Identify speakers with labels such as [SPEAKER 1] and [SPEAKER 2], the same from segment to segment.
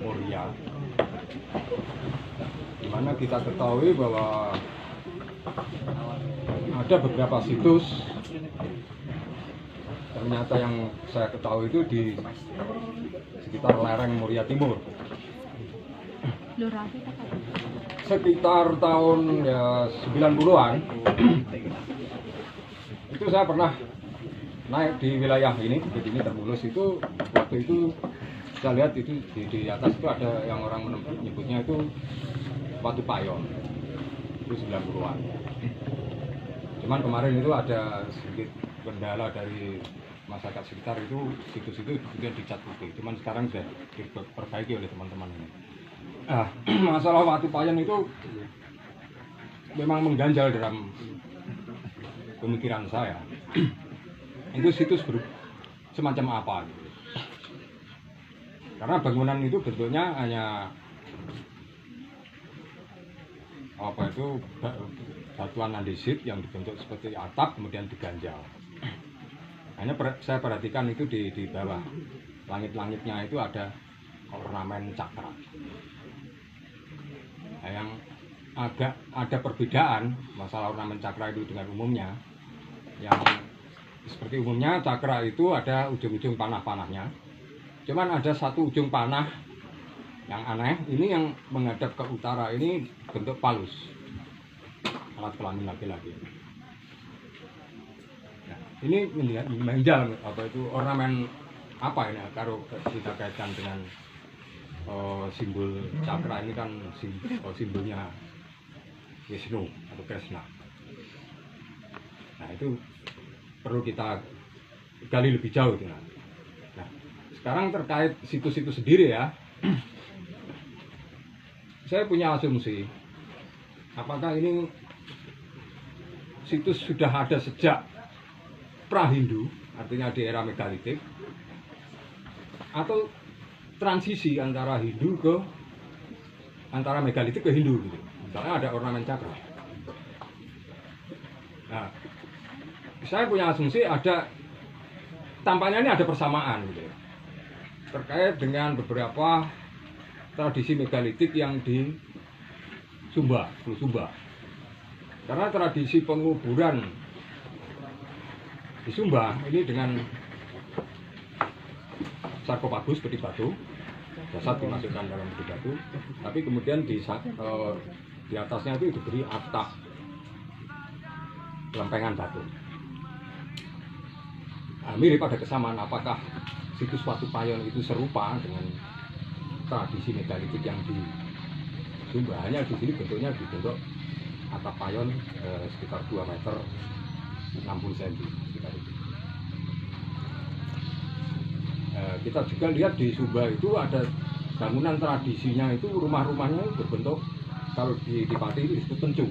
[SPEAKER 1] Muria, di mana kita ketahui bahwa ada beberapa situs, ternyata yang saya ketahui itu di sekitar lereng Muria Timur. Sekitar tahun ya 90-an itu saya pernah naik di wilayah ini, di sini Termulus itu. Waktu itu saya lihat itu di atas itu ada yang orang menyebutnya itu Watu Payon, itu 90-an. Cuman kemarin itu ada sedikit kendala dari masyarakat sekitar, itu situs itu kemudian dicat putih. Cuman sekarang sudah diperbaiki oleh teman-teman ini. Masalah Watu Payon itu memang mengganjal dalam pemikiran saya. Itu situs semacam apa gitu. Karena bangunan itu bentuknya hanya batuan andesit yang dibentuk seperti atap kemudian diganjal. Hanya saya perhatikan itu di bawah langit-langitnya itu ada ornamen cakra. Nah, yang agak ada perbedaan masalah ornamen cakra itu dengan umumnya. Yang seperti umumnya cakra itu ada ujung-ujung panah-panahnya. Cuman ada satu ujung panah yang aneh, ini yang menghadap ke utara ini bentuk palus, alat kelamin laki-laki. Nah, ini menjal ornamen apa ini? Kalau kita kaitkan dengan simbol cakra ini kan simbolnya Wisnu atau Krishna. Nah, itu perlu kita gali lebih jauh itu. Nah, sekarang terkait situs itu sendiri ya, saya punya asumsi, apakah ini situs sudah ada sejak pra-Hindu, artinya di era megalitik, atau transisi antara megalitik ke Hindu gitu. Misalnya ada ornamen cakra. Nah, saya punya asumsi tampaknya ini ada persamaan gitu, terkait dengan beberapa tradisi megalitik yang di Sumba, Pulau Sumba. Karena tradisi penguburan di Sumba ini dengan sarkofagus, peti batu, jasad dimasukkan dalam peti batu, tapi kemudian di atasnya itu diberi atap lempengan batu. Nah, mirip pada kesamaan, apakah situs Watu Payon itu serupa dengan tradisi megalitik yang di Sumba? Hanya di sini bentuknya dibentuk atap payon sekitar 2 meter 60 cm sekitar itu. Kita juga lihat di Sumba itu ada bangunan tradisinya, itu rumah-rumahnya berbentuk, kalau di Pati itu disebut pencu.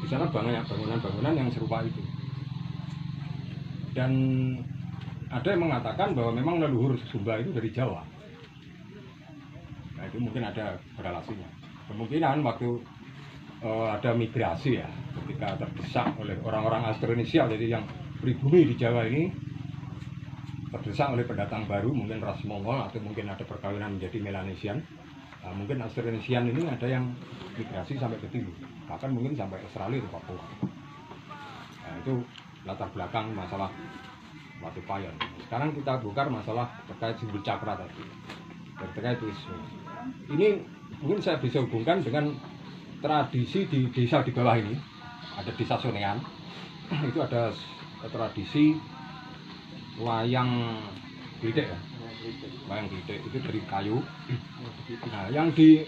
[SPEAKER 1] Di sana banyak bangunan-bangunan yang serupa itu. Dan ada yang mengatakan bahwa memang leluhur Sumba itu dari Jawa. Nah, itu mungkin ada korelasinya. Kemungkinan waktu ada migrasi ya, ketika terdesak oleh orang-orang Austronesia, jadi yang pribumi di Jawa ini terdesak oleh pendatang baru, mungkin ras Mongol atau mungkin ada perkawinan menjadi Melanesian. Nah, mungkin Austronesian ini ada yang migrasi sampai ke timur, bahkan mungkin sampai Australia atau Papua. Nah, itu latar belakang masalah Watu Payon. Sekarang kita bongkar masalah terkait simbol cakra tadi, terkait Wisnu. Ini mungkin saya bisa hubungkan dengan tradisi di desa di bawah ini. Ada desa Sonean, itu ada tradisi wayang gledek ya, wayang gledek itu dari kayu. Nah, yang di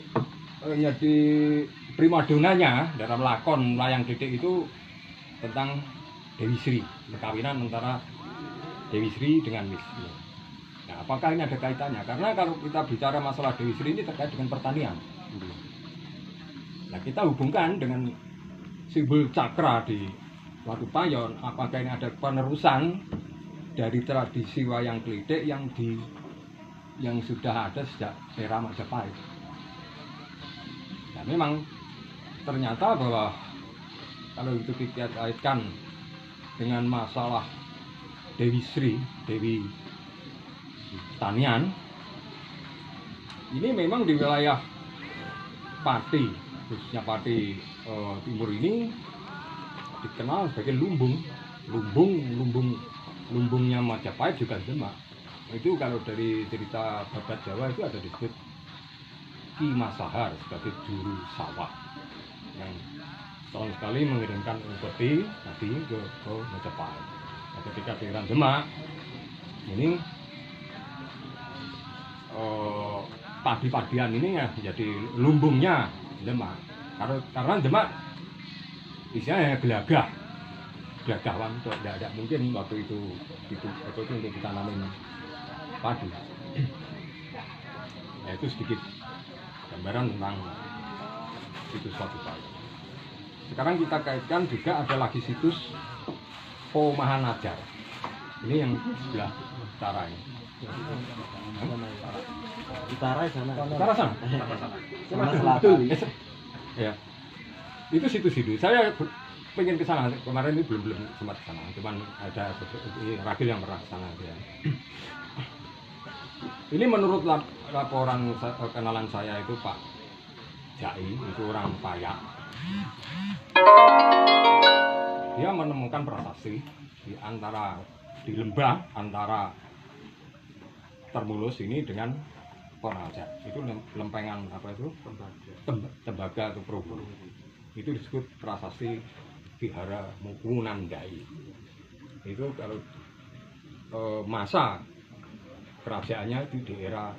[SPEAKER 1] primadonanya dalam lakon wayang gledek itu tentang Dewi Sri, perkawinan antara Dewi Sri dengan Wisnu. Nah, apakah ini ada kaitannya? Karena kalau kita bicara masalah Dewi Sri ini terkait dengan pertanian. Nah, kita hubungkan dengan simbol cakra di Watu Payon. Apakah ini ada penerusan dari tradisi wayang gledek yang sudah ada sejak era Majapahit? Nah, memang ternyata bahwa kalau itu kita kaitkan dengan masalah Dewi Sri, Dewi Pertanian, ini memang di wilayah Pati, khususnya Pati Timur ini dikenal sebagai lumbungnya Majapahit juga Demak. Itu kalau dari cerita Babat Jawa itu ada disebut Ki Masahar sebagai juru sawah yang setahun sekali mengirimkan upeti tadi ke Majapahit. Nah, ketika giliran Demak ini padi-padian ini ya jadi lumbungnya Demak. Karena Demak isinya gelagah wan, tidak mungkin waktu itu untuk ditanamin padi. Ya, itu sedikit gambaran tentang situs Watupaya. Sekarang kita kaitkan juga ada lagi situs Pomahanajar. Ini yang sebelah utara ini.
[SPEAKER 2] Utara sana.
[SPEAKER 1] Utara sana.
[SPEAKER 2] Sama selatan.
[SPEAKER 1] Ya. Itu situs-situs. Saya pengen ke sana. Kemarin ini belum sempat ke sana. Cuman ada Ragil yang pernah ke sana ya. Ini menurut laporan kenalan saya itu Pak Jai, itu orang Payak. Dia menemukan prasasti di lembah antara Termulus ini dengan Ponajar. Itu lempengan apa itu? Tembaga atau Probo. Itu disebut prasasti Vihara Mukunandai. Itu kalau masa kerajaannya itu di era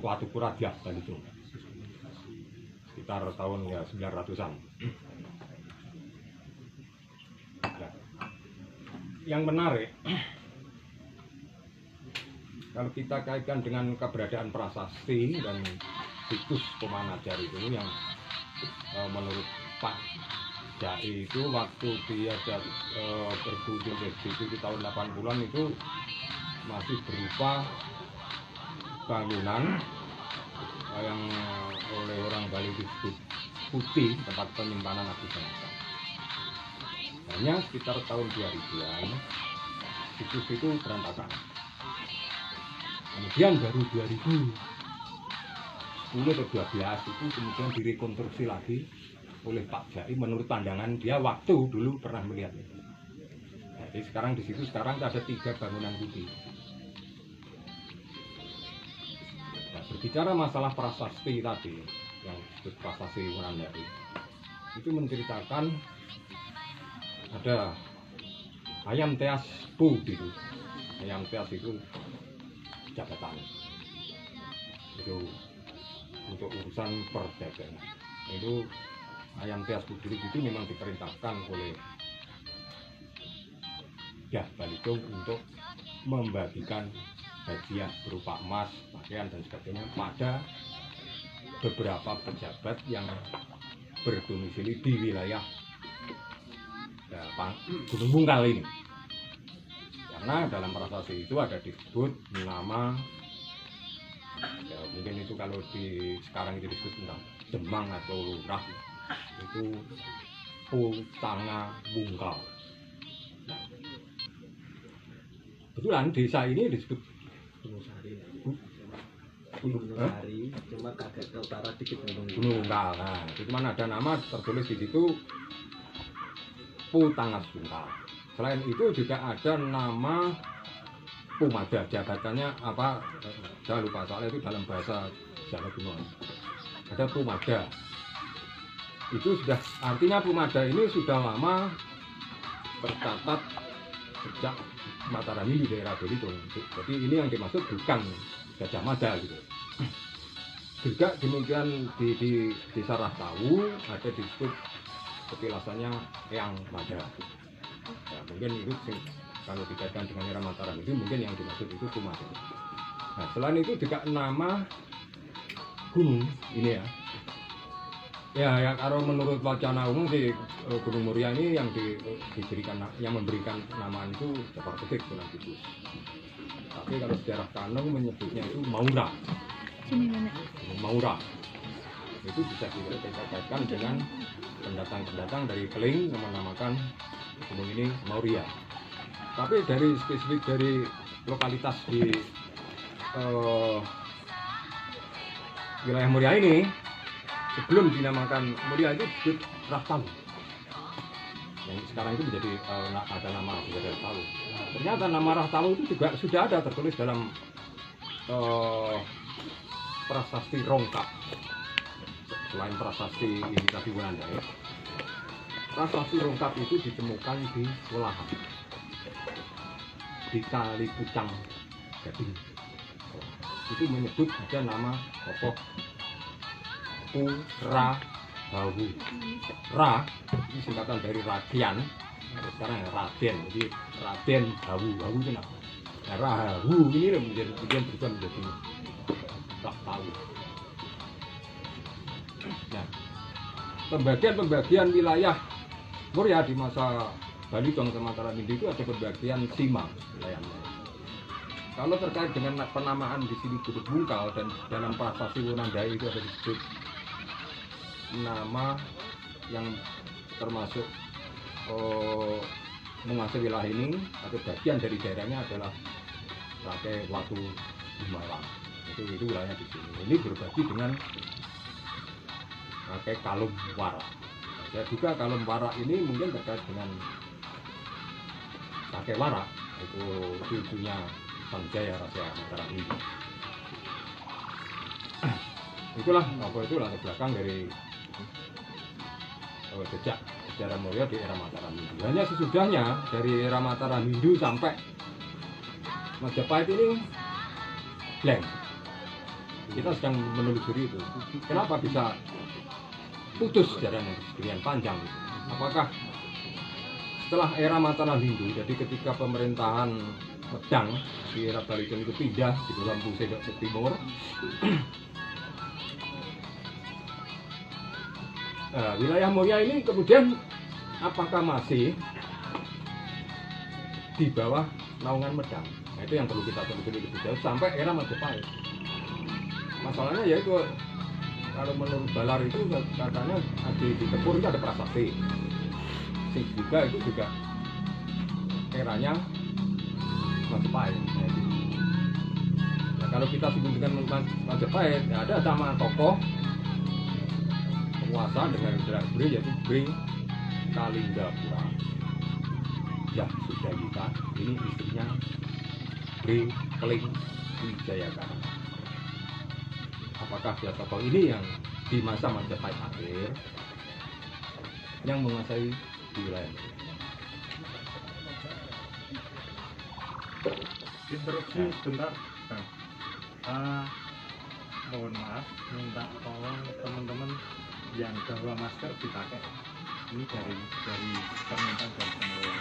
[SPEAKER 1] Watupura Dyah Balitung. Sekitar tahun ya 900-an. Nah, yang menarik kalau kita kaitkan dengan keberadaan prasasti dan situs Pomahanajar itu yang menurut Pak Jai itu waktu dia berkunjung ke situ di tahun 80-an itu masih berupa bangunan yang oleh orang Bali disebut putih, tempat penyimpanan abu bangsa. Hanya sekitar tahun 2000-an situs itu berantakan. Kemudian baru 2010 atau 12 itu kemudian direkonstruksi lagi oleh Pak Jai menurut pandangan dia waktu dulu pernah melihat itu. Jadi sekarang di situ sekarang ada 3 bangunan putih. Nah, berbicara masalah prasasti tadi yang disebut prasasti Wulandari itu menceritakan ada ayam teas pu gitu. Ayam teas itu jabatan itu untuk urusan perdagangan. Itu ayam teas putri itu memang diperintahkan oleh Dyah Balitung untuk membagikan hadiah berupa emas, pakaian dan sebagainya pada beberapa pejabat yang berdomisili di wilayah Gunung Bungkal ini. Karena dalam prasasti itu ada disebut nama, ya mungkin itu kalau di sekarang itu disebut tentang Demang atau Lurah, itu Putanga Bungkal. Nah, kebetulan desa ini disebut
[SPEAKER 2] Gunung Sari, cuma agak ke utara dikit
[SPEAKER 1] Gunung Bungkal. Nah, itu cuma ada nama tertulis di situ Putangas Bungkal. Selain itu juga ada nama Pumada, jabatannya apa? Saya lupa soalnya itu dalam bahasa Jawa Kuno. Ada Pumada. Itu sudah artinya Pumada ini sudah lama tercatat sejak Mataram di daerah Belitung. Jadi ini yang dimaksud bukan Gajah Mada gitu. Juga demikian di Sarah Tahu ada disebut petilasannya Eyang Mada. Ya, mungkin itu kalau dikaitkan dengan era Mataram itu mungkin yang dimaksud itu Pumada. Nah, selain itu juga nama gunung ini ya. Ya, kalau menurut wacana umum di Gunung Muria ini yang diberikan, yang memberikan nama itu Jepang Petik Sunan Kudus. Tapi kalau sejarah Kaneng menyebutnya itu Maura. Maura. Itu bisa dikaitkan dengan pendatang-pendatang dari Keling yang menamakan gunung ini Mauria. Tapi dari spesifik dari lokalitas di wilayah Muria ini sebelum dinamakan Muria itu disebut Rastalu. Yang sekarang itu menjadi ada nama juga Rastalu. Ternyata nama Rastalu itu juga sudah ada tertulis dalam prasasti Rongkap. Selain prasasti ini tadi Wonandai, prasasti Rongkap itu ditemukan di Welahan, di Kali Pucang Gading. Itu menyebut ada nama tokoh Purahawu. Ra ini singkatan dari Radian, sekarang Raden, jadi Raden Hawu. Hawu itu apa? Nah, Rahawu ini kemudian berubah menjadi Rastalu. Nah, pembagian wilayah Muria di masa Balitong Mataram Hindu itu ada pembagian sima wilayahnya. Kalau terkait dengan penamaan di sini Gudeg Bungkal dan dalam prasasti Wonandai itu ada disebut nama yang termasuk menguasai wilayah ini atau bagian dari daerahnya adalah Rakai Watu Himalang. Itu wilayahnya di sini. Ini berbagi dengan Rakai Kalum Wara. Ya juga Kalum Wara ini mungkin terkait dengan Rakai Wara, itu cucunya Sanjaya Raja Mataram Hindu. Itulah latar belakang dari jejak sejarah Muria di era Mataram Hindu. Hanya sesudahnya dari era Mataram Hindu sampai Majapahit ini blank. Kita sedang menelusuri itu. Kenapa bisa putus sejarahnya sekian panjang? Apakah setelah era Mataram Hindu, jadi ketika pemerintahan Medang di era Balitong itu pindah di dalam Pusat ke Timur, wilayah Muria ini kemudian apakah masih di bawah naungan Medang? Nah, itu yang perlu kita telusuri lebih jauh sampai era Majapahit. Masalahnya yaitu kalau menurut Balar itu katanya di Tepur itu ada prasasti. Sing juga itu juga eranya Majapahit. Nah, kalau kita singgung dengan Majapahit, ya ada sama tokoh penguasa dengan Bri yaitu Bri Kalinggapura. Ya sudah kita, ini istrinya Bri Keling Wijayakara. Apakah dia tokoh ini yang di masa Majapahit akhir yang menguasai di wilayah?
[SPEAKER 3] Interupsi sebentar. Mohon maaf, minta tolong teman-teman yang bawa masker dipakai. Ini dari permintaan dari pengelola.